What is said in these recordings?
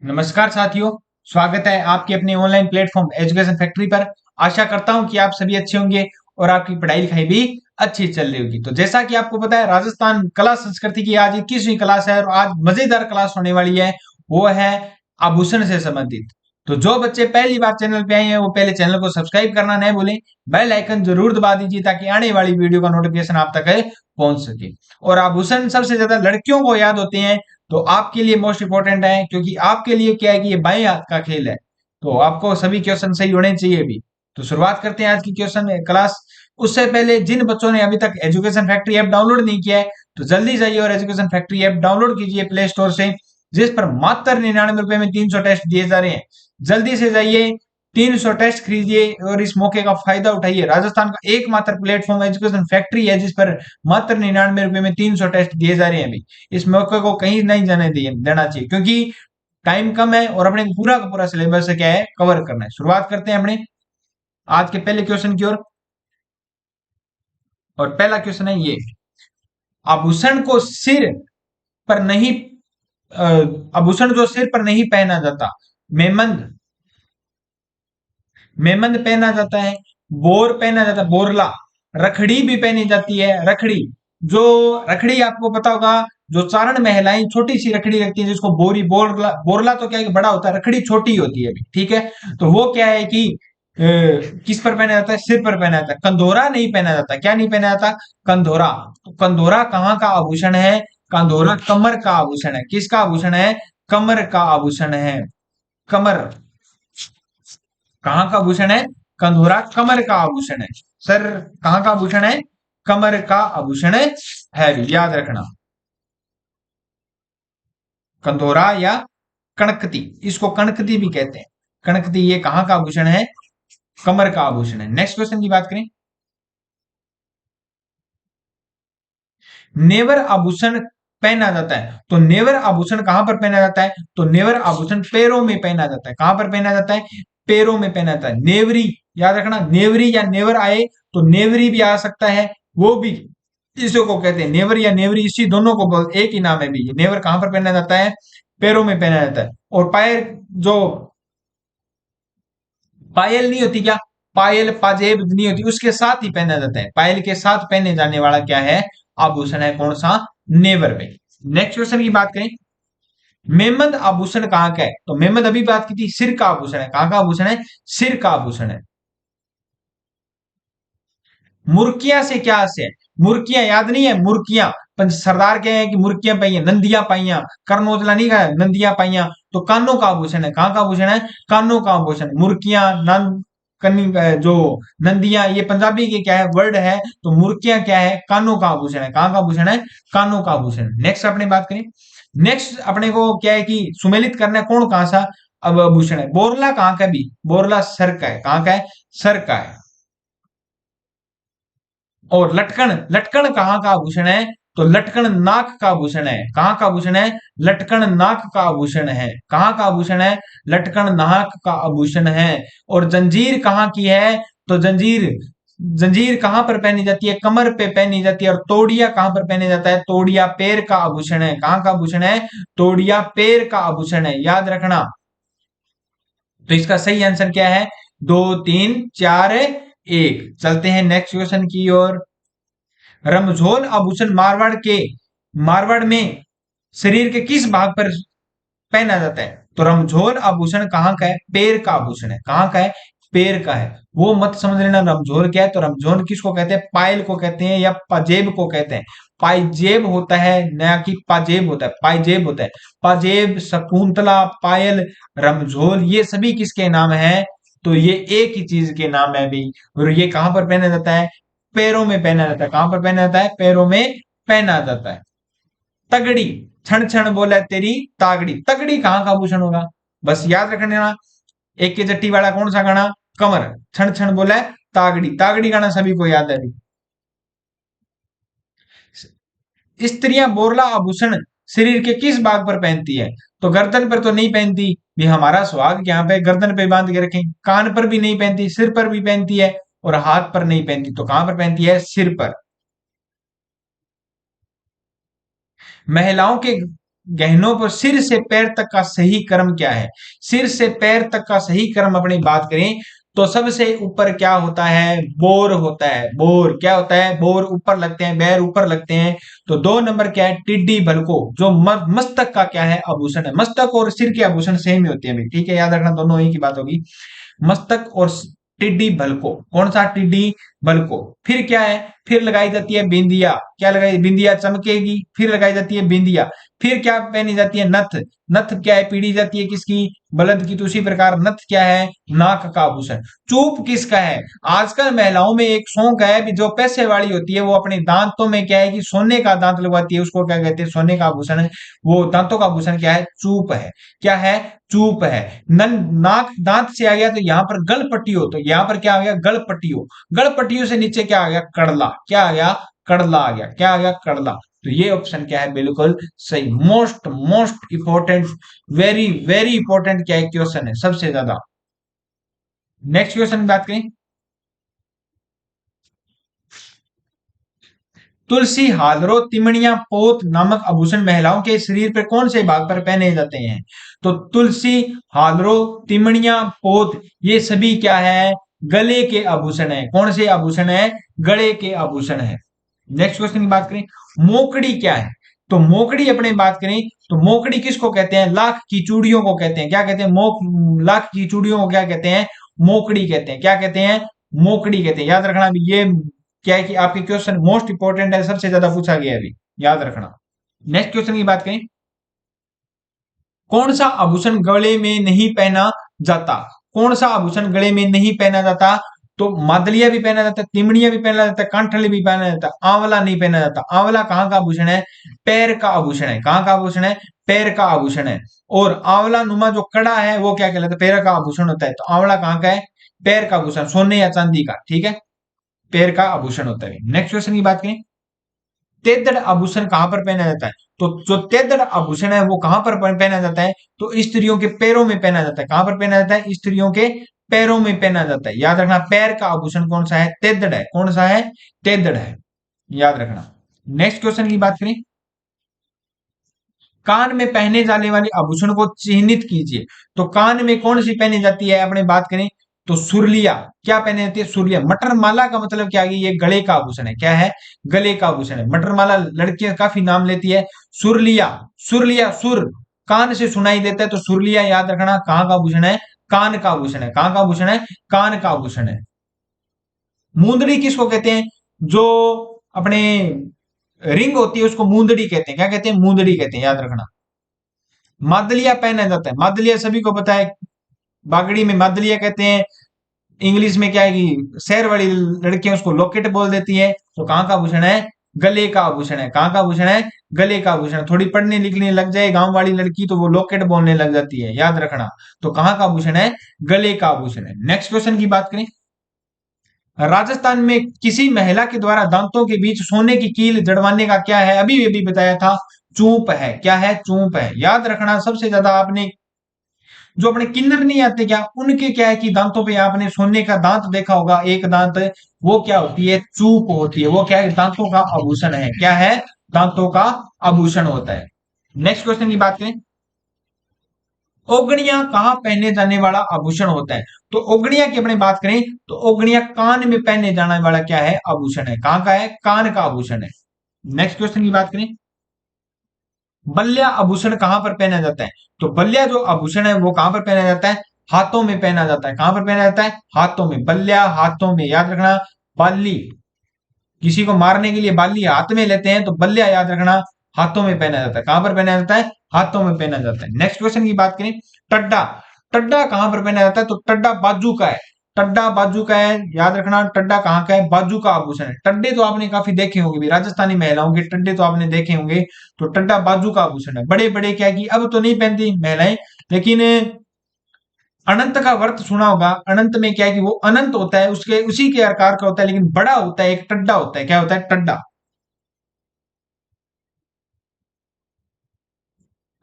नमस्कार साथियों। स्वागत है आपके अपने ऑनलाइन प्लेटफॉर्म एजुकेशन फैक्ट्री पर। आशा करता हूं कि आप सभी अच्छे होंगे और आपकी पढ़ाई लिखाई भी अच्छी चल रही होगी। तो जैसा कि आपको पता है, राजस्थान कला संस्कृति की आज 21वीं क्लास है और आज मजेदार क्लास होने वाली है। वो है आभूषण से संबंधित। तो जो बच्चे पहली बार चैनल पे आए हैं वो पहले चैनल को सब्सक्राइब करना नहीं भूलें। बेल आइकन जरूर दबा दीजिए ताकि आने वाली वीडियो का नोटिफिकेशन आप तक पहुंच सके। और आभूषण सबसे ज्यादा लड़कियों को याद होते हैं, तो आपके लिए मोस्ट इंपॉर्टेंट है, क्योंकि आपके लिए क्या है कि ये बाएं हाथ का खेल है। तो आपको सभी क्वेश्चन सही होने चाहिए भी। तो शुरुआत करते हैं आज की क्वेश्चन क्लास। उससे पहले जिन बच्चों ने अभी तक एजुकेशन फैक्ट्री ऐप डाउनलोड नहीं किया है, तो जल्दी जाइए और एजुकेशन फैक्ट्री ऐप डाउनलोड कीजिए प्ले स्टोर से, जिस पर मात्र 99 रुपए में 300 टेस्ट दिए जा रहे हैं। जल्दी से जाइए, 300 टेस्ट खरीदिए और इस मौके का फायदा उठाइए। राजस्थान का एकमात्र प्लेटफॉर्म एजुकेशन फैक्ट्री है जिस पर मात्र 99 रुपए में 300 टेस्ट दिए जा रहे हैं अभी। इस मौके को कहीं नहीं जाने देना चाहिए, क्योंकि टाइम कम है और अपने पूरा का पूरा सिलेबस क्या है, कवर करना है। शुरुआत करते हैं अपने आज के पहले क्वेश्चन की ओर। और पहला क्वेश्चन है ये: आभूषण को सिर पर नहीं अ, आभूषण जो सिर पर नहीं पहना जाता, मेमंद, मेमंद पहना जाता है, बोर पहना जाता है, बोरला, रखड़ी भी पहनी जाती है, रखड़ी। जो रखड़ी आपको पता होगा, जो चारण महिलाएं छोटी सी रखड़ी रखती है जिसको बोरी बोरला, बोरला तो क्या है कि बड़ा होता है, रखड़ी छोटी होती है अभी, ठीक है। तो वो क्या है कि किस पर पहना जाता है, सिर पर पहना जाता है। कंधोरा नहीं पहना जाता। क्या नहीं पहना जाता? कंधोरा। तो कंधोरा कहाँ का आभूषण है? कंधोरा कमर का आभूषण है। किसका आभूषण है? कमर का आभूषण है। कमर कहाँ का आभूषण है? कंधोरा कमर का आभूषण है। सर, कहाँ का आभूषण है? कमर का आभूषण है भी, याद रखना। कंधोरा या कणकती, इसको कणकती भी कहते हैं। कणकती, ये कहाँ का आभूषण है? कमर का आभूषण है। नेक्स्ट क्वेश्चन की बात करें। नेवर आभूषण पहना जाता है, तो नेवर आभूषण कहां पर पहना जाता है? तो नेवर आभूषण पैरों में पहना जाता है। कहां पर पहना जाता है? पैरों में पहना जाता है। नेवरी, याद रखना, नेवरी या नेवर आए तो नेवरी भी आ सकता है, वो भी इसी को कहते हैं। नेवर या नेवरी, इसी दोनों को एक ही नाम है भी। नेवर कहां पर पहना जाता है? पैरों में पहना जाता है। और पैर जो पायल नहीं होती क्या, पायल पाजेब नहीं होती, उसके साथ ही पहना जाता है। पायल के साथ पहने जाने वाला क्या है? आभूषण है। कौन सा? नेवर में। नेक्स्ट क्वेश्चन की बात करें। मेमंद आभूषण कहाँ का है? तो मेमंद अभी बात की थी, सिर का आभूषण है। कहाँ का आभूषण है? सिर का आभूषण है। मुर्किया से क्या से है? मुर्कियां याद नहीं है? मुर्कियां, पंच सरदार कहे हैं कि मुर्कियां पाइया, नंदियां पाइया, कर्नोजला नहीं कहा, नंदियां पाइया। तो कानों का आभूषण है। कहाँ का आभूषण है? कानों का आभूषण। मुर्कियां, नंद, कन्नी, जो नंदियां, ये पंजाबी के क्या है, वर्ड है। तो मुर्कियां क्या है? कानों का आभूषण है। कहाँ का आभूषण है? कानों का आभूषण। नेक्स्ट अपने बात करें। नेक्स्ट अपने को क्या है कि सुमेलित करना है, कौन कहां सा अब आभूषण है। बोरला कहाँ का? भी बोरला सर का है। कहाँ का है? सर का है। और लटकन, लटकन कहाँ का आभूषण है? तो लटकन नाक का आभूषण है। कहाँ का आभूषण है? लटकन नाक का आभूषण है। कहाँ का आभूषण है? लटकन नाक का आभूषण है। और जंजीर कहाँ की है? तो जंजीर, जंजीर कहाँ पर पहनी जाती है? कमर पे पहनी जाती है। और तोड़िया कहाँ पर पहने जाता है? तोड़िया पैर का आभूषण है। कहाँ का आभूषण है? तोड़िया पैर का आभूषण है, याद रखना। तो इसका सही आंसर क्या है? दो, तीन, चार, एक। चलते हैं नेक्स्ट क्वेश्चन की ओर। रमझोल आभूषण मारवाड़ में शरीर के किस भाग पर पहना जाता है? तो रमझोल आभूषण कहाँ का है? पैर का आभूषण है। कहाँ का है? पैर का है। वो मत समझ लेना रमझोल क्या है। तो रमझोल किसको कहते हैं? पायल को कहते हैं या पाजेब को कहते हैं। पाइजेब होता है, नया की पाजेब होता है, पाइजेब होता है। पाजेब, शकुंतला, पायल, रमझोल, ये सभी किसके नाम हैं? तो ये एक ही चीज के नाम है अभी। और ये कहां पर पहना जाता है? पैरों में पहना जाता है। कहां पर पहना जाता है? पैरों में पहना जाता है। तगड़ी, क्षण क्षण बोला तेरी तागड़ी, तगड़ी कहाँ का आभूषण होगा? बस याद रखने ना। एक के जट्टी वाला कौन सा गाना? कमर। क्षण क्षण बोला है तागड़ी, तागड़ी गाना सभी को याद है अभी। स्त्रियां बोरला आभूषण शरीर के किस भाग पर पहनती है? तो गर्दन पर तो नहीं पहनती भी, हमारा सुहाग यहाँ पे गर्दन पे बांध के रखें। कान पर भी नहीं पहनती, सिर पर भी पहनती है और हाथ पर नहीं पहनती। तो कहां पर पहनती है? सिर पर। महिलाओं के गहनों पर सिर से पैर तक का सही क्रम क्या है? सिर से पैर तक का सही क्रम अपनी बात करें तो सबसे ऊपर क्या होता है? बोर होता है। बोर क्या होता है? बोर ऊपर लगते हैं, बैर ऊपर लगते हैं। तो 2 नंबर क्या है? टिड्डी भलको, जो मस्तक का क्या है? आभूषण है। मस्तक और सिर के आभूषण सेम ही होते हैं भाई, ठीक है, याद रखना, दोनों ही की बात होगी। मस्तक और टिड्डी भलको, कौन सा? टिड्डी भलको। फिर क्या है? फिर लगाई जाती है बिंदिया, क्या लगाई? बिंदिया चमकेगी, फिर लगाई जाती है बिंदिया। फिर क्या पहनी जाती है? नथ। नथ क्या है? पीढ़ी जाती है किसकी? बलद की। तो उसी प्रकार नथ क्या है? नाक का आभूषण। चूप किसका है? आजकल महिलाओं में एक शौक है भी, जो पैसे वाली होती है वो अपने दांतों में क्या है कि सोने का दांत लगवाती है, उसको क्या कहते हैं? सोने का आभूषण है। वो दांतों का आभूषण क्या है? चूप है। क्या है? चूप है। नाक दांत से आ गया तो यहां पर गलपट्टियो, तो यहां पर क्या आ गया? गलपट्टियो। गलपट्टियों से नीचे क्या आ गया? कड़ला। क्या आ गया? कड़ला आ गया। क्या आ गया? कड़ला। तो ये ऑप्शन क्या है? बिल्कुल सही। Most most important, very very important क्या है? क्वेश्चन है सबसे ज्यादा। नेक्स्ट क्वेश्चन की बात करें। तुलसी, हालरो, तिमणिया, पोत नामक आभूषण महिलाओं के शरीर पर कौन से भाग पर पहने जाते हैं? तो तुलसी, हालरो, तिमणिया, पोत, ये सभी क्या है? गले के आभूषण है। कौन से आभूषण है? गले के आभूषण है। नेक्स्ट क्वेश्चन की बात करें। मोकड़ी क्या है? तो मोकड़ी अपने बात करें तो मोकड़ी किसको कहते हैं? लाख की चूड़ियों को कहते हैं। क्या कहते हैं? लाख की चूड़ियों को क्या कहते हैं? मोकड़ी कहते हैं। क्या कहते हैं? मोकड़ी कहते हैं। याद रखना अभी ये क्या है कि आपके क्वेश्चन मोस्ट इंपोर्टेंट है, सबसे ज्यादा पूछा गया है अभी, याद रखना। नेक्स्ट क्वेश्चन की बात करें। कौन सा आभूषण गले में नहीं पहना जाता? कौन सा आभूषण गले में नहीं पहना जाता? तो मादलिया भी पहना जाता है, तिमड़िया भी पहना जाता है, कांठली भी पहना जाता है, आंवला नहीं पहना जाता। आंवला कहाँ का आभूषण है? पैर का आभूषण है। कहाँ का आभूषण है? पैर का आभूषण है। और आंवला नुमा जो कड़ा है वो क्या कहलाता है? पैर का आभूषण होता है। तो आंवला कहाँ का है? पैर का आभूषण, सोने या चांदी का, ठीक है, पैर का आभूषण होता है। नेक्स्ट क्वेश्चन की बात करें। तेदड़ आभूषण कहां पर पहना जाता है? तो जो तेदड़ आभूषण है वो कहां पर पहना जाता है? तो स्त्रियों के पैरों में पहना जाता है। कहां पर पहना जाता है? स्त्रियों के पैरों में पहना जाता है। याद रखना, पैर का आभूषण कौन सा है? तेदड़ है। कौन सा है? तेदड़ है, याद रखना। नेक्स्ट क्वेश्चन की बात करें। कान में पहने जाने वाले आभूषण को चिन्हित कीजिए। तो कान में कौन सी पहनी जाती है अपने बात करें तो सुरलिया। क्या पहने जाती है? सुरलिया। मटर माला का मतलब क्या है? ये गले का आभूषण है। क्या है? गले का आभूषण है। मटर माला लड़कियां काफी नाम लेती है। सुरलिया, सुरलिया, सुर कान से सुनाई देता है तो सुरलिया, याद रखना, कहां का आभूषण है? कान का आभूषण है। कहां का आभूषण है? कान का आभूषण है। मुंदड़ी किसको कहते हैं? जो अपने रिंग होती है उसको मुंदड़ी कहते हैं। क्या कहते हैं? मुंदड़ी कहते हैं, याद रखना। मादलिया पहना जाता है। मादलिया सभी को पता है, बागड़ी में मादलिया कहते हैं। इंग्लिश में क्या है कि शहर वाली लड़कियां उसको लॉकेट बोल देती है। तो कहां का आभूषण है? गले का आभूषण है। कहां का आभूषण है? गले का आभूषण। थोड़ी पढ़ने लिखने लग जाए गांव वाली लड़की तो वो लॉकेट बोलने लग जाती है, याद रखना। तो कहां का आभूषण है? गले का आभूषण है। नेक्स्ट क्वेश्चन की बात करें। राजस्थान में किसी महिला के द्वारा दांतों के बीच सोने की कील जड़वाने का क्या है? अभी अभी बताया था, चूप है। क्या है? चूप है। याद रखना, सबसे ज्यादा आपने जो अपने किन्नर नहीं आते क्या, उनके क्या है कि दांतों पे आपने सोने का दांत देखा होगा, एक दांत, वो क्या होती है? चूप होती है। वो क्या है? दांतों का आभूषण है। क्या है? दांतों का आभूषण होता है। नेक्स्ट क्वेश्चन की बात करें। ओगणियां कहाँ पहने जाने वाला आभूषण होता है? तो ओगणियां की अपने बात करें तो ओगणियां कान में पहने जाने वाला क्या है? आभूषण है। कहां का है? कान का आभूषण है। नेक्स्ट क्वेश्चन की बात करें। बल्ल्या आभूषण कहां पर पहना जाता है? तो बल्ल्या जो आभूषण है वो कहां पर पहना जाता है? हाथों में पहना जाता है। कहां पर पहना जाता है? हाथों में। बल्ल्या हाथों में, याद रखना। बाली, किसी को मारने के लिए बाली हाथ में लेते हैं, तो बल्ल्या याद रखना हाथों में पहना जाता है। कहां पर पहना जाता है? हाथों में पहना जाता है। नेक्स्ट क्वेश्चन की बात करें। टड्डा, टड्डा कहां पर पहना जाता है? तो टड्डा बाजू का है। टड्डा बाजू का है, याद रखना। टड्डा कहां का है? बाजू का आभूषण है। टड्डे तो आपने काफी देखे होंगे भी, राजस्थानी महिलाओं के टड्डे तो आपने देखे होंगे। तो टड्डा बाजू का आभूषण है। बड़े बड़े क्या कि अब तो नहीं पहनती महिलाएं, लेकिन अनंत का व्रत सुना होगा। अनंत में क्या है कि वो अनंत होता है, उसके उसी के आकार का होता है, लेकिन बड़ा होता है, एक टड्डा होता है। क्या होता है? टड्डा।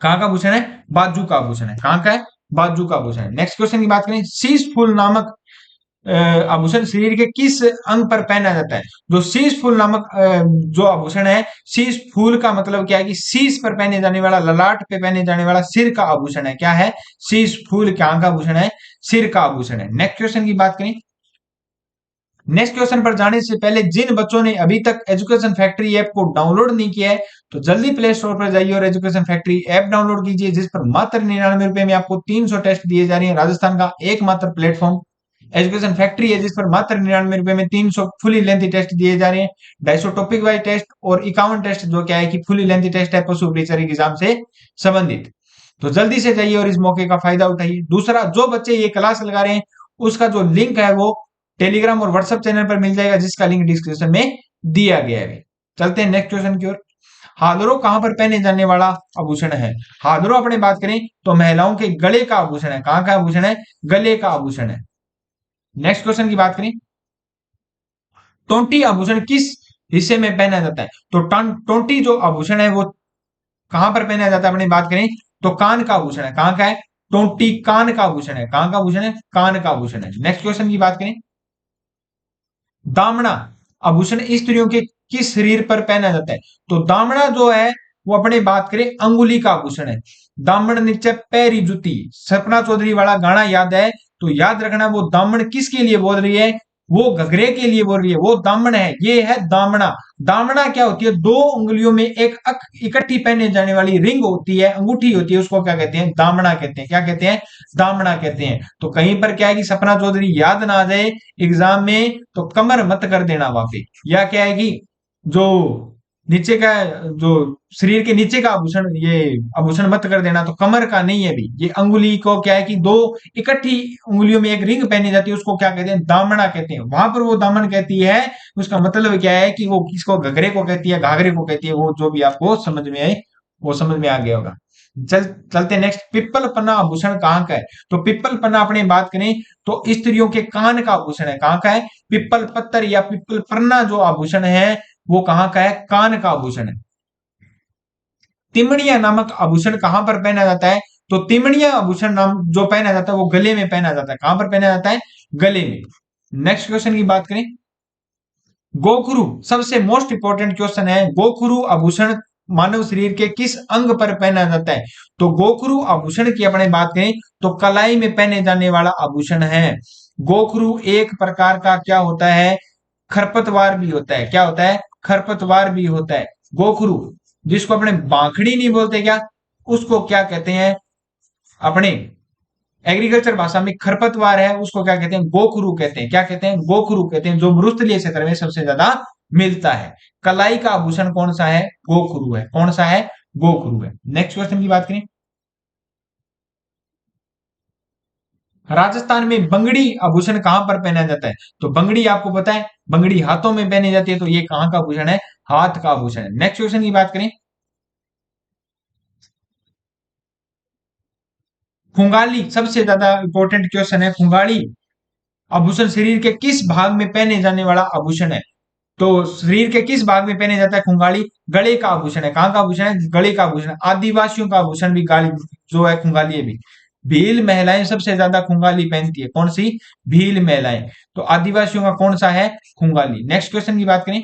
कहां का आभूषण है? बाजू का आभूषण है। कहां का है? बाजू का आभूषण है। नेक्स्ट क्वेश्चन की बात करें। शीश फूल नामक आभूषण शरीर के किस अंग पर पहना जाता है? जो शीश फूल नामक जो आभूषण है, शीश फूल का मतलब क्या है कि शीश पर पहने जाने वाला, ललाट पे पहने जाने वाला सिर का आभूषण है। क्या है? शीश फूल क्या का आभूषण है? सिर का आभूषण है। नेक्स्ट क्वेश्चन की बात करें। नेक्स्ट क्वेश्चन पर जाने से पहले जिन बच्चों ने अभी तक एजुकेशन फैक्ट्री ऐप को डाउनलोड नहीं किया है, तो जल्दी प्ले स्टोर पर जाइए और एजुकेशन फैक्ट्री ऐप डाउनलोड कीजिए, जिस पर मात्र 99 रुपए में आपको 300 टेस्ट दिए जा रहे हैं। राजस्थान का एकमात्र प्लेटफॉर्म एजुकेशन फैक्ट्री है, जिस पर मात्र 99 रुपए में 300 फुली लेंथी टेस्ट दिए जा रहे हैं। 250 टॉपिक वाइज टेस्ट और 51 टेस्ट, जो क्या है कि फुली लेंथी टेस्ट है पशु ऑफिसर एग्जाम से संबंधित। तो जल्दी से जाइए और इस मौके का फायदा उठाइए। दूसरा, जो बच्चे ये क्लास लगा रहे हैं उसका जो लिंक है वो टेलीग्राम और व्हाट्सएप चैनल पर मिल जाएगा, जिसका लिंक डिस्क्रिप्शन में दिया गया है। चलते हैं नेक्स्ट क्वेश्चन की ओर। हादरो कहां पर पहने जाने वाला आभूषण है? हादरो अपने बात करें तो महिलाओं के गले का आभूषण है। कहां का आभूषण है? गले का आभूषण है। नेक्स्ट क्वेश्चन की बात करें, टोंटी आभूषण किस हिस्से में पहना जाता है? तो टोंटी जो आभूषण है वो कहां पर पहना जाता है? अपनी बात करें तो कान का आभूषण है। कहां का है? टोंटी कान का आभूषण है। कहां का आभूषण है? कान का आभूषण है। नेक्स्ट क्वेश्चन की बात करें, दामना आभूषण स्त्रियों के किस शरीर पर पहना जाता है? तो दामना जो है वो अपने बात करें अंगुली का आभूषण है। दामन नीचे पैरी जुती, सपना चौधरी वाला गाना याद है? तो याद रखना वो दामन किसके लिए बोल रही है? वो घघरे के लिए बोल रही है। वो दामन है, ये है दामना। दामना क्या होती है? दो उंगलियों में एक इकट्ठी पहने जाने वाली रिंग होती है, अंगूठी होती है, उसको क्या कहते हैं? दामना कहते हैं। क्या कहते हैं? दामना कहते हैं। तो कहीं पर क्या है कि सपना चौधरी याद ना आ जाए एग्जाम में तो कमर मत कर देना वहां पे। या क्या है कि जो नीचे का, जो शरीर के नीचे का आभूषण, ये आभूषण मत कर देना। तो कमर का नहीं है भी, ये अंगुली को क्या है कि दो इकट्ठी उंगलियों में एक रिंग पहनी जाती है, उसको क्या कहते हैं? दामना कहते हैं। वहां पर वो दामन कहती है, उसका मतलब क्या है कि वो किसको? घघरे को कहती है, घाघरे को कहती है। वो जो भी आपको समझ में आए वो समझ में आ गया होगा। चलते नेक्स्ट, पिप्पल पन्ना आभूषण कहाँ का है? तो पिप्पल पन्ना अपने बात करें तो स्त्रियों के कान का आभूषण है। कहाँ का है? पिप्पल पत्तर या पिप्पल पन्ना जो आभूषण है वो कहाँ का है? कान का आभूषण है। तिमड़िया नामक आभूषण कहां पर पहना जाता है? तो तिमड़िया आभूषण नाम जो पहना जाता है वो गले में पहना जाता है। कहां पर पहना जाता है? गले में। नेक्स्ट क्वेश्चन की बात करें, गोखरू सबसे मोस्ट इंपॉर्टेंट क्वेश्चन है। गोखरू आभूषण मानव शरीर के किस अंग पर पहना जाता है? तो गोखरू आभूषण की अपने बात करें तो कलाई में पहने जाने वाला आभूषण है। गोखरू एक प्रकार का क्या होता है? खरपतवार भी होता है। क्या होता है? खरपतवार भी होता है। गोखरू, जिसको अपने बांखड़ी नहीं बोलते क्या, उसको क्या कहते हैं? अपने एग्रीकल्चर भाषा में खरपतवार है, उसको क्या कहते हैं? गोखरू कहते हैं। क्या कहते हैं? गोखरू कहते हैं, जो मरुस्थलीय क्षेत्र में सबसे ज्यादा मिलता है। कलाई का आभूषण कौन सा है? गोखरू है। कौन सा है? गोखरू है। नेक्स्ट क्वेश्चन की बात करें, राजस्थान में बंगड़ी आभूषण कहां पर पहना जाता है? तो बंगड़ी आपको पता है, बंगड़ी हाथों में पहनी जाती है, तो ये कहां का आभूषण है? हाथ का आभूषण है। नेक्स्ट क्वेश्चन की बात करें, खुंगाली सबसे ज्यादा इंपॉर्टेंट क्वेश्चन है। खुंगाली आभूषण शरीर के किस भाग में पहने जाने वाला आभूषण है? तो शरीर के किस भाग में पहने जाता है खुंगाली? गले का आभूषण है। कहां का आभूषण है? गले का आभूषण है। आदिवासियों का आभूषण भी गाली जो है खुंगाली है भी। भील महिलाएं सबसे ज्यादा खुंगाली पहनती है। कौन सी? भील महिलाएं। तो आदिवासियों का कौन सा है? खुंगाली। नेक्स्ट क्वेश्चन की बात करें,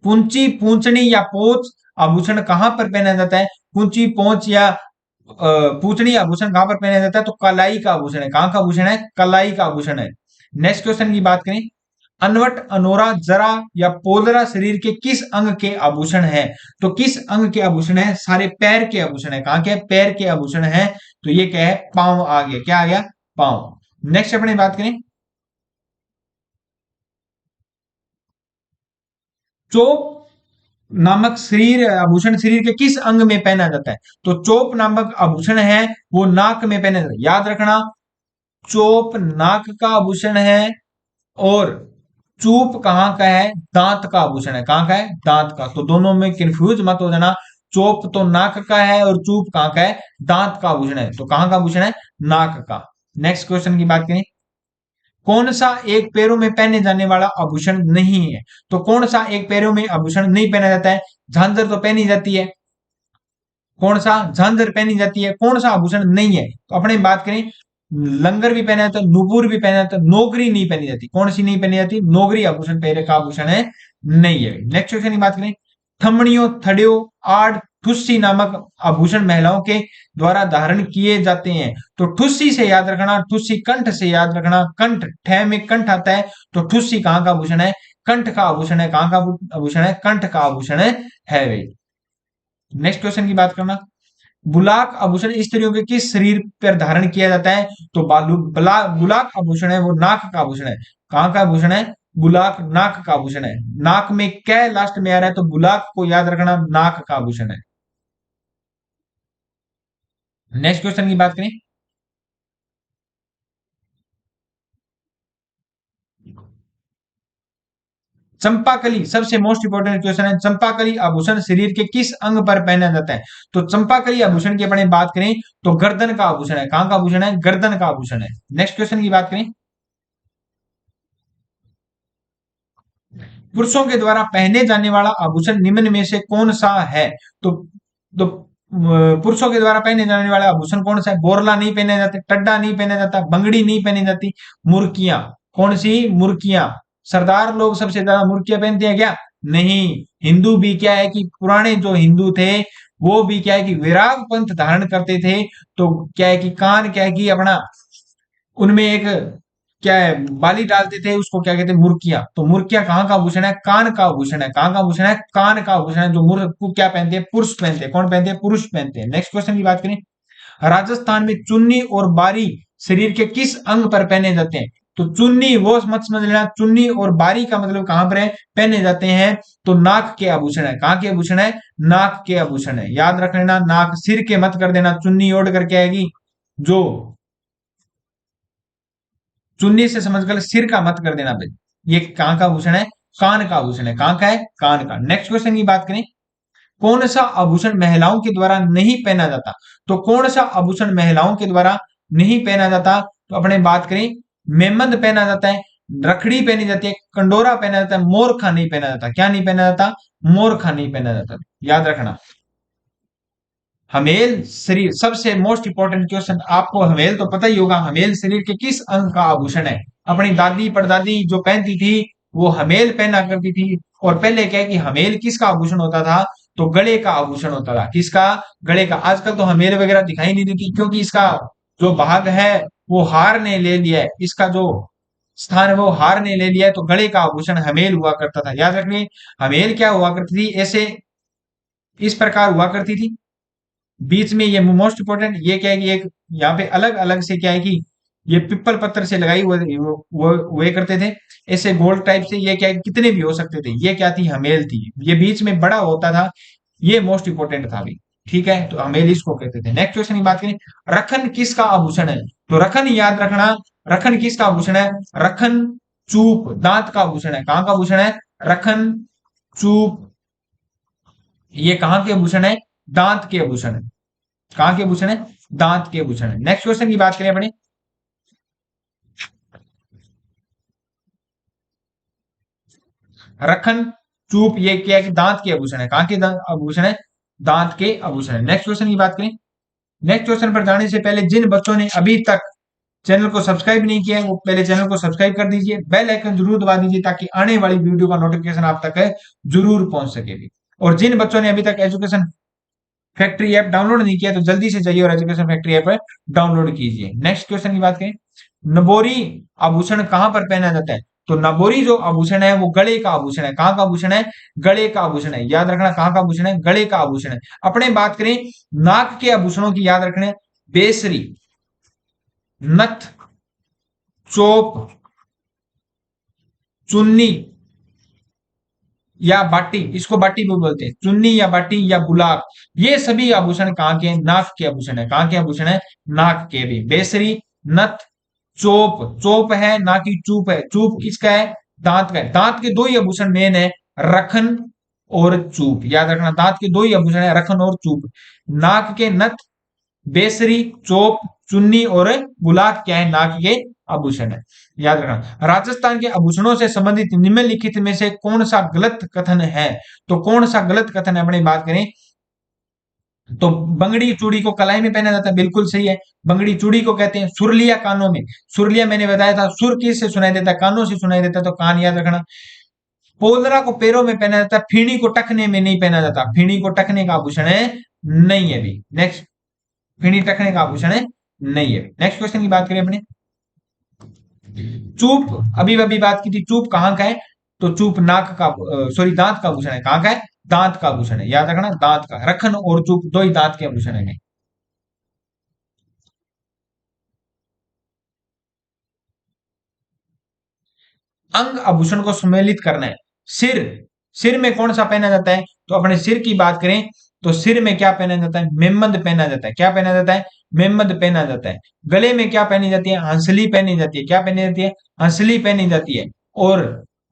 पूंची पूंछनी या पोच आभूषण कहां पर पहना जाता है? पूंची पोंछ या पूंछनी आभूषण कहां पर पहना जाता है? तो कलाई का आभूषण है। कहां का आभूषण है? कलाई का आभूषण है। नेक्स्ट क्वेश्चन की बात करें, अनवट, अनोरा, जरा या पोलरा शरीर के किस अंग के आभूषण है? तो किस अंग के आभूषण है? सारे पैर के आभूषण है। कहां के? पैर के आभूषण है। तो ये क्या है? पांव आ गया। क्या आ गया? पांव। नेक्स्ट अपने बात करें, चोप नामक शरीर आभूषण शरीर के किस अंग में पहना जाता है? तो चोप नामक आभूषण है वो नाक में पहना जाता है। याद रखना, चोप नाक का आभूषण है और चूप कहां का है? दांत का आभूषण है। कहां का है? दांत का। तो दोनों में कंफ्यूज मत हो जाना। चोप तो नाक का है और चूप कहां का है? दांत का आभूषण है। तो कहां का आभूषण है? नाक का। नेक्स्ट क्वेश्चन की बात करें, कौन सा एक पैरों में पहने जाने वाला आभूषण नहीं है? तो कौन सा एक पैरों में आभूषण नहीं पहना जाता है? झांझर तो पहनी जाती है। कौन सा? झांझर पहनी जाती है। कौन सा आभूषण नहीं है? तो अपने बात करें लंगर भी पहना जाता है, नुपुर भी पहना जाता है, नौकरी नहीं पहनी जाती। कौन सी नहीं पहनी जाती? नौकरी आभूषण पहले का आभूषण है नहीं है। नेक्स्ट क्वेश्चन की बात करें, थमड़ियों, थड़ियों, आड़, ठुस्सी नामक आभूषण महिलाओं के द्वारा धारण किए जाते हैं। तो ठुस्सी से याद रखना, ठुस्सी कंठ से याद रखना, कंठ ठे में कंठ आता है, तो ठुस्सी कहां का आभूषण है? कंठ का आभूषण है। कहां का आभूषण है? कंठ का आभूषण है वे। नेक्स्ट क्वेश्चन की बात करना, बुलाक आभूषण स्त्रियों के किस शरीर पर धारण किया जाता है? तो बुलाक आभूषण है वो नाक का आभूषण है। कहां का आभूषण है? बुलाक नाक का आभूषण है। नाक में कै लास्ट में आ रहा है, तो बुलाक को याद रखना, नाक का आभूषण है। नेक्स्ट क्वेश्चन की बात करें, चंपाकली सबसे मोस्ट इंपोर्टेंट क्वेश्चन है। चंपाकली आभूषण शरीर के किस अंग पर पहना जाता है? तो चंपाकली आभूषण की अपने बात करें तो गर्दन का आभूषण है। कहां का आभूषण है? गर्दन का आभूषण है। नेक्स्ट क्वेश्चन की बात करें, पुरुषों के द्वारा पहने जाने वाला आभूषण निम्न में से कौन सा है? तो पुरुषों के द्वारा पहने जाने वाला आभूषण कौन सा है? बोरला नहीं पहने जाते, टड्डा नहीं पहना जाता, बंगड़ी नहीं पहनी जाती, मुर्कियां। कौन सी? मुर्कियां। सरदार लोग सबसे ज्यादा मुर्कियां पहनते हैं क्या? नहीं। हिंदू भी क्या है कि पुराने जो हिंदू थे वो भी क्या है कि विराग पंथ धारण करते थे। तो क्या है कि कान क्या है कि अपना उनमें एक क्या है बाली डालते थे, उसको क्या कहते हैं? मुर्किया। तो मुर्किया कहाँ का आभूषण है? कान का आभूषण है। कहाँ का आभूषण है? कान का आभूषण है। जो मुर को क्या पहनते हैं? पुरुष पहनते हैं। कौन पहनते हैं? पुरुष पहनते हैं। नेक्स्ट क्वेश्चन की बात करें, राजस्थान में चुन्नी और बारी शरीर के किस अंग पर पहने जाते हैं? तो चुन्नी वो मत समझ लेना, चुन्नी और बारी का मतलब कहां पर है? पहने जाते हैं। तो नाक के आभूषण है। कहां के आभूषण है? नाक के आभूषण है। याद रख लेना, नाक सिर के मत कर देना, चुन्नी ओढ़ करके आएगी जो चुन्नी से समझकर सिर का मत कर देना भाई। ये कहां का आभूषण है? कान का आभूषण है। कहां का है? कान का। नेक्स्ट क्वेश्चन की बात करें, कौन सा आभूषण महिलाओं के द्वारा नहीं पहना जाता? तो कौन सा आभूषण महिलाओं के द्वारा नहीं पहना जाता? तो अपने बात करें, मेमंद पहना जाता है, रखड़ी पहनी जाती है, कंडोरा पहना जाता है, मोरखा नहीं पहना जाता। क्या नहीं पहना जाता? मोरखा नहीं पहना जाता। याद रखना, हमेल शरीर सबसे मोस्ट इंपॉर्टेंट क्वेश्चन, आपको हमेल तो पता ही होगा, हमेल शरीर के किस अंग का आभूषण है? अपनी दादी परदादी जो पहनती थी वो हमेल पहना करती थी। और पहले क्या है कि हमेल किसका आभूषण होता था? तो गले का आभूषण होता था। किसका? गले का। आजकल तो हमेल वगैरह दिखाई नहीं देती, क्योंकि इसका जो भाग है वो हार ने ले लिया है, इसका जो स्थान है वो हार ने ले लिया है। तो गले का आभूषण हमेल हुआ करता था। याद रखिए, हमेल क्या हुआ करती थी? ऐसे इस प्रकार हुआ करती थी। बीच में ये मोस्ट इंपोर्टेंट, ये क्या है कि एक यहाँ पे अलग अलग से क्या है कि ये पिपल पत्थर से लगाई वो करते थे ऐसे गोल टाइप से। ये क्या है, कितने भी हो सकते थे। ये क्या थी? हमेल थी। ये बीच में बड़ा होता था, ये मोस्ट इंपोर्टेंट था भी। ठीक है, तो हमेल इसको कहते थे। नेक्स्ट क्वेश्चन की बात करें, रखन किसका आभूषण है? तो रखन याद रखना, रखन किसका आभूषण है? रखन चूप दांत का आभूषण है। कहां का आभूषण है? रखन चूप, ये कहां के आभूषण है? दांत के आभूषण है। कहां के आभूषण है? दांत के आभूषण है। नेक्स्ट क्वेश्चन की बात करें अपने, रखन चूप, ये क्या है कि दांत के आभूषण है। कहां के आभूषण है? दांत के आभूषण है। नेक्स्ट क्वेश्चन की बात करें, नेक्स्ट क्वेश्चन पर जाने से पहले जिन बच्चों ने अभी तक चैनल को सब्सक्राइब नहीं किया है वो पहले चैनल को सब्सक्राइब कर दीजिए, बेल आइकन जरूर दबा दीजिए, ताकि आने वाली वीडियो का नोटिफिकेशन आप तक जरूर पहुंच सके। और जिन बच्चों ने अभी तक एजुकेशन फैक्ट्री ऐप डाउनलोड नहीं किया तो जल्दी से जाइए और एजुकेशन फैक्ट्री ऐप डाउनलोड कीजिए। नेक्स्ट क्वेश्चन की बात करें, नबोरी आभूषण कहां पर पहना जाता है? तो नबोरी जो आभूषण है वो गले का आभूषण है। कहां का आभूषण है? गले का आभूषण है। याद रखना, कहां का आभूषण है? गले का आभूषण है। अपने बात करें नाक के आभूषणों की, याद रखना, बेसरी, नथ, चोप, चुन्नी या बाटी, इसको बाटी भी बोलते हैं, चुन्नी या बाटी या बुलाक, ये सभी आभूषण कहां के? नाक के आभूषण है। कहां के आभूषण है? नाक के भी। बेसरी, नथ, चोप, चोप है ना कि चूप है। चूप किसका है? दांत का है। दांत के दो ही आभूषण मेन है, रखन और चूप। याद रखना, दांत के दो ही आभूषण है, रखन और चूप। नाक के नथ, बेसरी, चोप, चुन्नी और गुलाब क्या है? नाक के आभूषण है। याद रखना, राजस्थान के आभूषणों से संबंधित निम्नलिखित में से कौन सा गलत कथन है? तो कौन सा गलत कथन है? अपनी बात करें, तो बंगड़ी चूड़ी को कलाई में पहना जाता है, बिल्कुल सही है। बंगड़ी चूड़ी को कहते हैं। सुरलिया कानों में, सुरलिया मैंने बताया था, सुर किस से सुनाई देता है? कानों से सुनाई देता है, तो कान याद रखना। पोलरा को पैरों में पहना जाता है, फीणी को टखने में नहीं पहना जाता। फीणी को टखने का आभूषण है नहीं है भी। नेक्स्ट, फीणी टखने का आभूषण है नहीं है। नेक्स्ट क्वेश्चन की बात करें अपने। चूप, अभी अभी बात की थी, चूप कहाँ का है? तो चूप नाक का, सॉरी दांत का आभूषण है। कहाँ का है? दांत का आभूषण है, याद रखना, दांत का। रखन और चूप दो ही दांत के आभूषण है। अंग आभूषण को सम्मिलित करना है। सिर, सिर में कौन सा पहना जाता है? तो अपने सिर की बात करें तो सिर में क्या पहना जाता है? मेमंद पहना जाता है। क्या पहना जाता है? मेमंद पहना जाता है। गले में क्या पहनी जाती है? हंसली पहनी जाती है। क्या पहनी जाती है? हंसली पहनी जाती है। और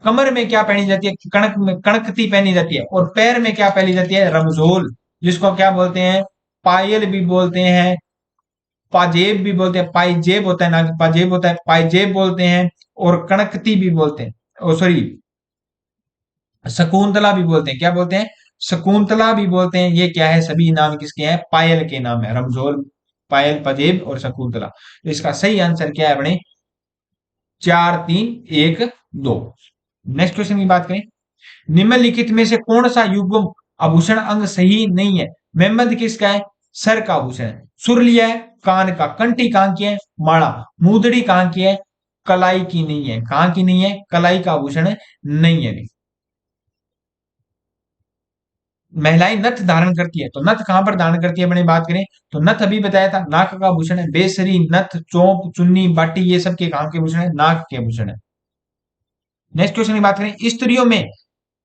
कमर में क्या पहनी जाती है? कणक में कणकती पहनी जाती है। और पैर में क्या पहनी जाती है? रमजोल, जिसको क्या बोलते हैं? पायल भी बोलते हैं, पाजेब भी बोलते हैं। पाइजेब होता है ना, पाजेब होता है, पाइजेब बोलते हैं। और कणकती भी बोलते हैं, ओ सॉरी, शकुंतला भी बोलते हैं। क्या बोलते हैं? शकुंतला भी बोलते हैं। ये क्या है? सभी नाम किसके हैं? पायल के नाम है। रमजोल, पायल, पजेब और शकुंतला। तो इसका सही आंसर क्या है अपने? 4 3 1 2। नेक्स्ट क्वेश्चन की बात करें। निम्नलिखित में से कौन सा युग्म आभूषण अंग सही नहीं है? मेहमद किसका है? सर का आभूषण है। सुरलिया है कान का। कंठी कहां की है? माड़ा। मुदड़ी कहां की है? कलाई की नहीं है। कहां की नहीं है? कलाई का आभूषण है नहीं है। महिलाएं नथ धारण करती है, तो नथ कहां पर धारण करती है अपनी बात करें तो नथ अभी बताया था नाक का आभूषण है। बेसरी, नथ, चौंक, चुन्नी, बाटी, ये सब के कहां के आभूषण है? नाक के आभूषण है। नेक्स्ट क्वेश्चन की बात करें। स्त्रियों में,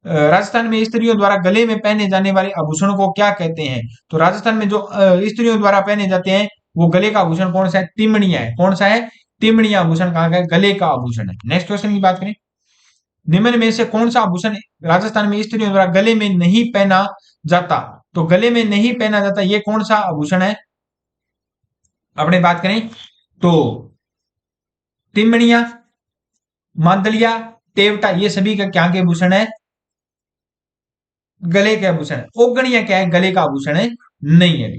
राजस्थान में स्त्रियों द्वारा गले में पहने जाने वाले आभूषणों को क्या कहते हैं? तो राजस्थान में जो स्त्रियों द्वारा पहने जाते हैं वो गले का आभूषण कौन सा है? तिमणिया है। कौन सा है? तिमणिया आभूषण कहाँ का है? गले का आभूषण है। नेक्स्ट क्वेश्चन की बात करें। निम्न में से कौन सा आभूषण राजस्थान में स्त्रियों द्वारा गले में नहीं पहना जाता? तो गले में नहीं पहना जाता ये कौन सा आभूषण है? अपने बात करें तो तिमणिया, मांदलिया, टेवटा, ये सभी का क्या के आभूषण है? गले के आभूषण है। ओगणिया क्या है? गले का आभूषण है नहीं है।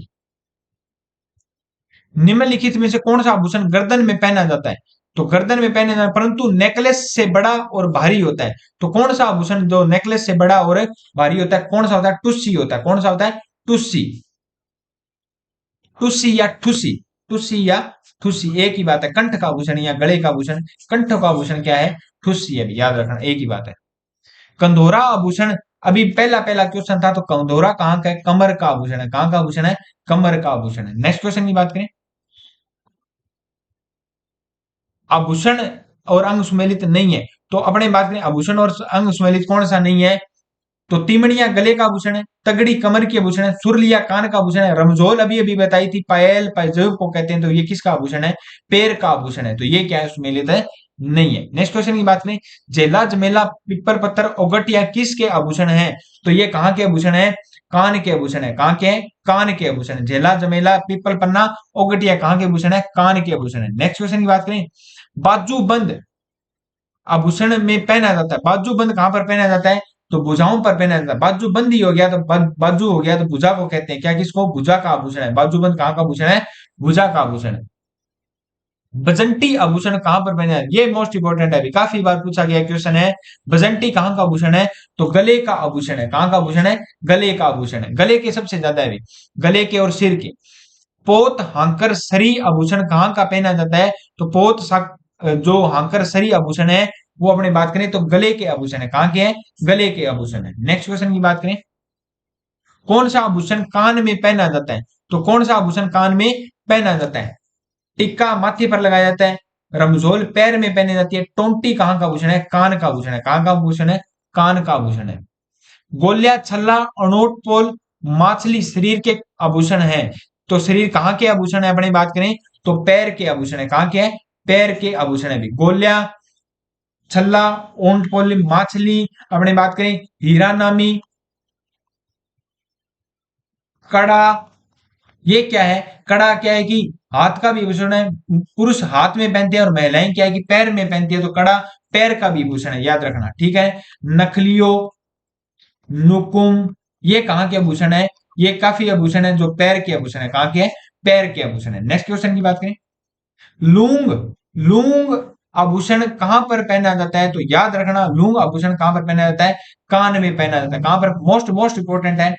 निम्नलिखित में से कौन सा आभूषण गर्दन में पहना जाता है? तो गर्दन में पहने जाता है परंतु नेकलेस से बड़ा और भारी होता है। तो कौन सा आभूषण जो नेकलेस से बड़ा और भारी होता है? कौन सा होता है? टुस्सी होता है। कौन सा होता है? टुस्सी। टुस्सी या ठुसी, टुस्सी या ठुसी, एक ही बात है। कंठ का आभूषण या गले का आभूषण, कंठ का आभूषण क्या है? ठुसी है, याद रखना, एक ही बात है। कंधोरा आभूषण, अभी पहला पहला क्वेश्चन था, तो कंधोरा कहाँ का है? कमर का आभूषण है। कहाँ का आभूषण है? कमर का आभूषण है। नेक्स्ट क्वेश्चन की बात करें। आभूषण और अंग सुमेलित नहीं है, तो अपने बात करें आभूषण और अंग सुमेलित कौन सा नहीं है? तो तिमड़िया गले का आभूषण है, तगड़ी कमर की आभूषण है, सुरलिया कान का आभूषण है, रमजोल अभी अभी बताई थी, पायल पायजेब को कहते हैं, तो ये किसका आभूषण है? पैर का आभूषण है। तो ये क्या है? सुमेलित है नहीं है। नेक्स्ट क्वेश्चन की बात करें। जेला जमेला पिपर पत्थर ओगटिया किसके आभूषण है? तो ये कहाँ के आभूषण है? कान के आभूषण है। कहाँ के? कान के आभूषण है। जेला जमेला पीपल पन्ना ओगटिया कहाँ के आभूषण है? कान के आभूषण है। नेक्स्ट क्वेश्चन की बात करें। बाजूबंद आभूषण में पहना जाता है। बाजूबंद कहां पर पहना जाता है? तो भुजाओं पर पहना जाता है। बाजूबंद ही हो गया तो बाजू हो गया तो भुजा को कहते हैं क्या? किसको? भुजा का आभूषण है। बाजूबंद कहां का आभूषण है? भुजा का आभूषण है। बजंटी आभूषण कहां पर पहना है? ये मोस्ट इंपोर्टेंट है, अभी काफी बार पूछा गया क्वेश्चन है। बजंटी कहां का आभूषण है? तो गले का आभूषण है। कहां का आभूषण है? गले का आभूषण है। गले के सबसे ज्यादा है, गले के और सिर के। पोत हांकर सरी आभूषण कहां का पहना जाता है? तो जो हांकर सरी आभूषण है वो अपने बात करें तो गले के आभूषण है। कहां के हैं? गले के आभूषण है। नेक्स्ट क्वेश्चन की बात करें। कौन सा आभूषण कान में पहना जाता है? तो कौन सा आभूषण कान में पहना जाता है? टिक्का माथे पर लगाया जाता है। रमजोल पैर में पहनी जाती है। टोंटी कहां का आभूषण है? कान का आभूषण है। कहां का आभूषण है? कान का आभूषण है। गोलिया, छल्ला, अनोट पोल, माछली शरीर के आभूषण है। तो शरीर कहाँ के आभूषण है अपनी बात करें तो पैर के आभूषण है। कहाँ के है? पैर के आभूषण है भी। गोलिया, छल्ला, ओंट पोल, माछली, अपने बात करें हीरा नामी, कड़ा, ये क्या है? कड़ा क्या है कि हाथ का भी आभूषण है। पुरुष हाथ में पहनते हैं और महिलाएं क्या है कि पैर में पहनती है, तो कड़ा पैर का भी आभूषण है, याद रखना, ठीक है। नखलियो, नुकुम, ये कहाँ के आभूषण है? ये काफी आभूषण है जो पैर के आभूषण है। कहां के है? पैर के आभूषण है। नेक्स्ट क्वेश्चन की बात करें, लूंग, लूंग आभूषण कहां पर पहना जाता है? तो याद रखना, लूंग आभूषण कहां पर पहना जाता है? कान में पहना जाता है। कहां पर? मोस्ट मोस्ट इंपोर्टेंट है,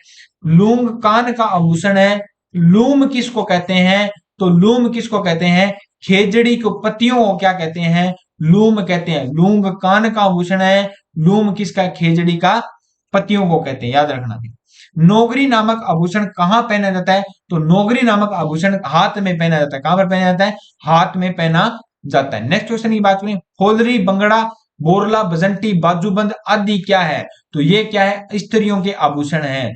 लूंग कान का आभूषण है। लूम किसको कहते हैं? तो लूम किसको कहते हैं? खेजड़ी को पत्तियों को क्या कहते हैं? लूम कहते हैं। लूंग कान का आभूषण है, लूम किसका? खेजड़ी का पत्तियों को कहते हैं, याद रखना। नोगरी नामक आभूषण कहां पहना जाता है? तो नोगरी नामक आभूषण हाथ में पहना जाता है। कहां पर पहना जाता है? हाथ में पहना जाता है। नेक्स्ट क्वेश्चन की बात करें, होलरी, बंगड़ा, बोरला, बजंटी, बाजूबंद आदि क्या है? तो ये क्या है? स्त्रियों के आभूषण है।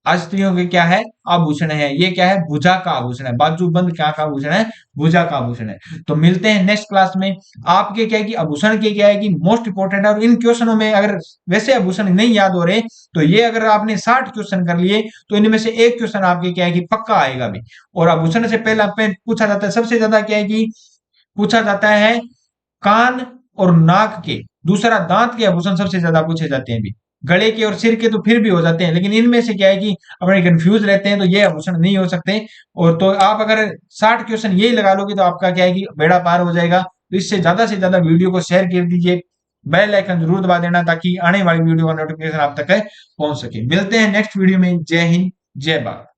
स्त्रियों के क्या है? आभूषण है। ये क्या है? भुजा का आभूषण है। बाजूबंद क्या का आभूषण है? भुजा का आभूषण है। तो मिलते हैं नेक्स्ट क्लास में। आपके क्या है कि आभूषण के क्या है कि मोस्ट इंपोर्टेंट है, और इन क्वेश्चनों में अगर वैसे आभूषण नहीं याद हो रहे तो ये अगर आपने 60 क्वेश्चन कर लिए तो इनमें से एक क्वेश्चन आपके क्या है कि पक्का आएगा भी। और आभूषण से पहले पूछा जाता है, सबसे ज्यादा क्या है कि पूछा जाता है कान और नाक के, दूसरा दांत के आभूषण सबसे ज्यादा पूछे जाते हैं भी। गले के और सिर के तो फिर भी हो जाते हैं, लेकिन इनमें से क्या है कि अपने कंफ्यूज रहते हैं, तो ये आभूषण नहीं हो सकते। और तो आप अगर 60 क्वेश्चन यही लगा लोगे तो आपका क्या है कि बेड़ा पार हो जाएगा। तो इससे ज्यादा से ज्यादा वीडियो को शेयर कर दीजिए, बेल आइकन जरूर दबा देना ताकि आने वाली वीडियो का नोटिफिकेशन आप तक पहुंच सके। मिलते हैं नेक्स्ट वीडियो में। जय हिंद, जय भारत।